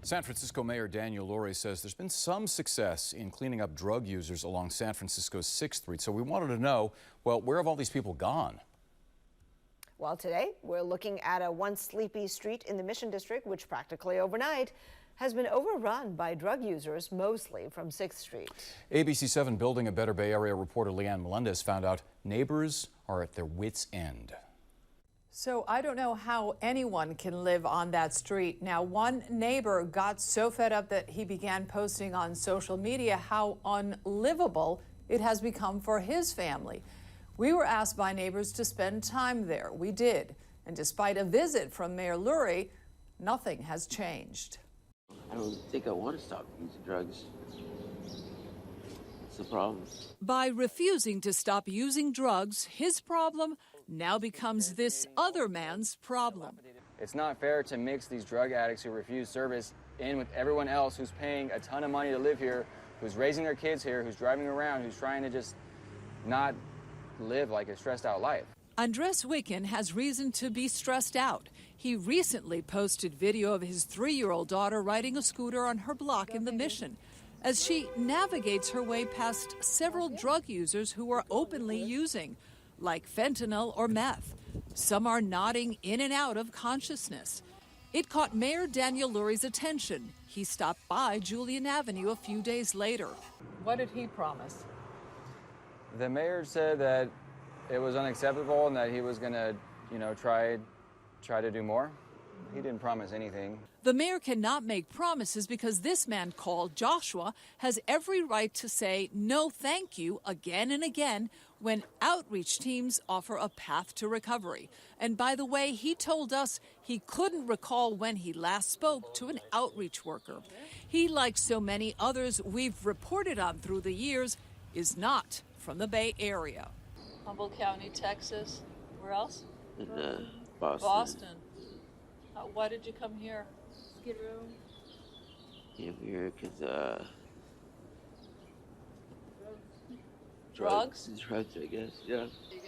San Francisco Mayor Daniel Lurie says there's been some success in cleaning up drug users along San Francisco's 6th Street. So we wanted to know, well, where have all these people gone? Well, today we're looking at a once sleepy street in the Mission District, which practically overnight has been overrun by drug users, mostly from 6th Street. ABC 7 Building a Better Bay Area reporter Leanne Melendez found out neighbors are at their wits' end. So I don't know how anyone can live on that street. Now, one neighbor got so fed up that he began posting on social media how unlivable it has become for his family. We were asked by neighbors to spend time there. We did. And despite a visit from Mayor Lurie, nothing has changed. I don't think I want to stop using drugs. It's the problem. By refusing to stop using drugs, his problem now becomes this other man's problem. It's not fair to mix these drug addicts who refuse service in with everyone else who's paying a ton of money to live here, who's raising their kids here, who's driving around, who's trying to just not live like a stressed out life. Andres Wicken has reason to be stressed out. He recently posted video of his 3-year-old daughter riding a scooter on her block in the Mission as she navigates her way past several drug users who are openly using, like fentanyl or meth. Some are nodding in and out of consciousness. It caught Mayor Daniel Lurie's attention. He stopped by Julian Avenue a few days later. What did he promise? The mayor said that it was unacceptable and that he was going to, try to do more. He didn't promise anything. The mayor cannot make promises because this man called Joshua has every right to say no thank you again and again when outreach teams offer a path to recovery. And by the way, he told us he couldn't recall when he last spoke to an outreach worker. He, like so many others we've reported on through the years, is not from the Bay Area. Humboldt County, Texas. Where else? In Boston. Boston. Why did you come here? Skid Row? Came here because, Drugs? Drugs, I guess, yeah.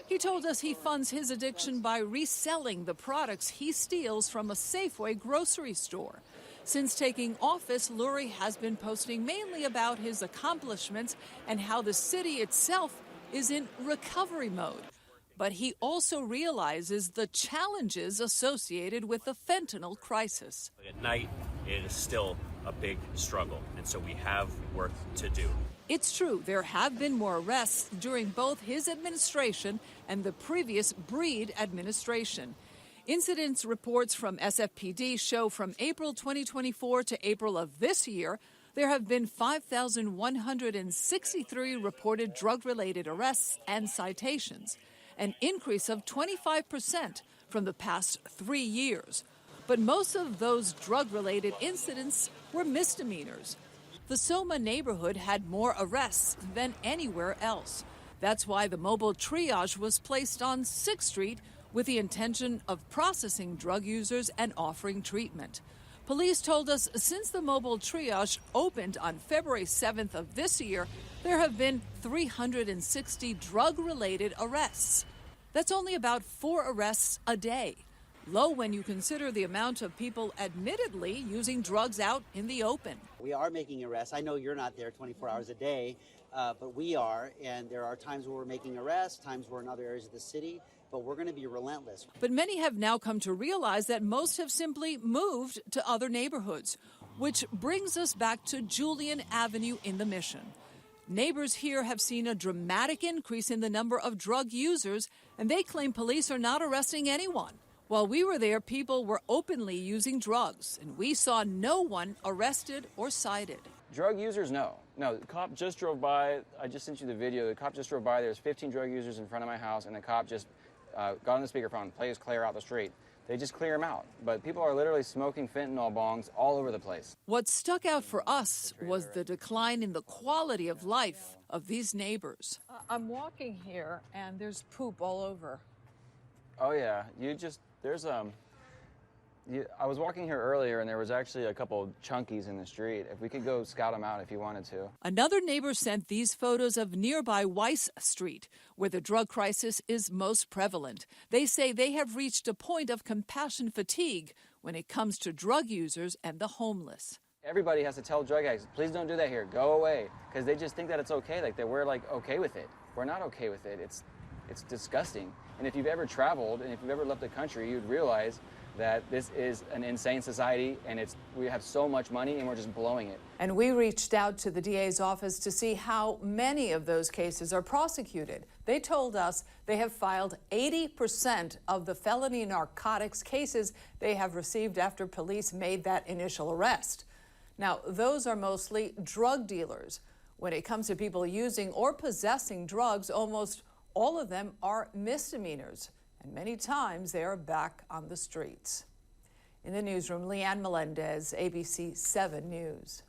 He told us he funds his addiction by reselling the products he steals from a Safeway grocery store. Since taking office, Lurie has been posting mainly about his accomplishments and how the city itself is in recovery mode. But he also realizes the challenges associated with the fentanyl crisis. At night, it is still a big struggle, and so we have work to do. It's true, there have been more arrests during both his administration and the previous Breed administration. Incidents reports from SFPD show from April 2024 to April of this year, there have been 5,163 reported drug-related arrests and citations, an increase of 25% from the past 3 years. But most of those drug-related incidents were misdemeanors. The Soma neighborhood had more arrests than anywhere else. That's why the mobile triage was placed on 6th Street with the intention of processing drug users and offering treatment. Police told us since the mobile triage opened on February 7th of this year, there have been 360 drug-related arrests. That's only about 4 arrests a day. Low when you consider the amount of people admittedly using drugs out in the open. We are making arrests. I know you're not there 24 hours a day, but we are. And there are times where we're making arrests, times we're in other areas of the city, but we're going to be relentless. But many have now come to realize that most have simply moved to other neighborhoods, which brings us back to Julian Avenue in the Mission. Neighbors here have seen a dramatic increase in the number of drug users, and they claim police are not arresting anyone. While we were there, people were openly using drugs, and we saw no one arrested or cited. Drug users, no. No, the cop just drove by. I just sent you the video. The cop just drove by. There's 15 drug users in front of my house, and the cop just got on the speakerphone, plays clear out the street. They just clear them out. But people are literally smoking fentanyl bongs all over the place. What stuck out for us was the decline in the quality of life of these neighbors. I'm walking here, and there's poop all over. Oh, yeah. I was walking here earlier, and there was actually a couple chunkies in the street. If we could go scout them out if you wanted to. Another neighbor sent these photos of nearby Weiss Street, where the drug crisis is most prevalent. They say they have reached a point of compassion fatigue when it comes to drug users and the homeless. Everybody has to tell drug addicts, please don't do that here, go away, because they just think that it's okay, like that we're like okay with it. We're not okay with it. It's disgusting. And if you've ever traveled and if you've ever left the country, you'd realize that this is an insane society and we have so much money and we're just blowing it. And we reached out to the DA's office to see how many of those cases are prosecuted. They told us they have filed 80% of the felony narcotics cases they have received after police made that initial arrest. Now, those are mostly drug dealers. When it comes to people using or possessing drugs, almost all of them are misdemeanors, and many times they are back on the streets. In the newsroom, Leanne Melendez, ABC 7 News.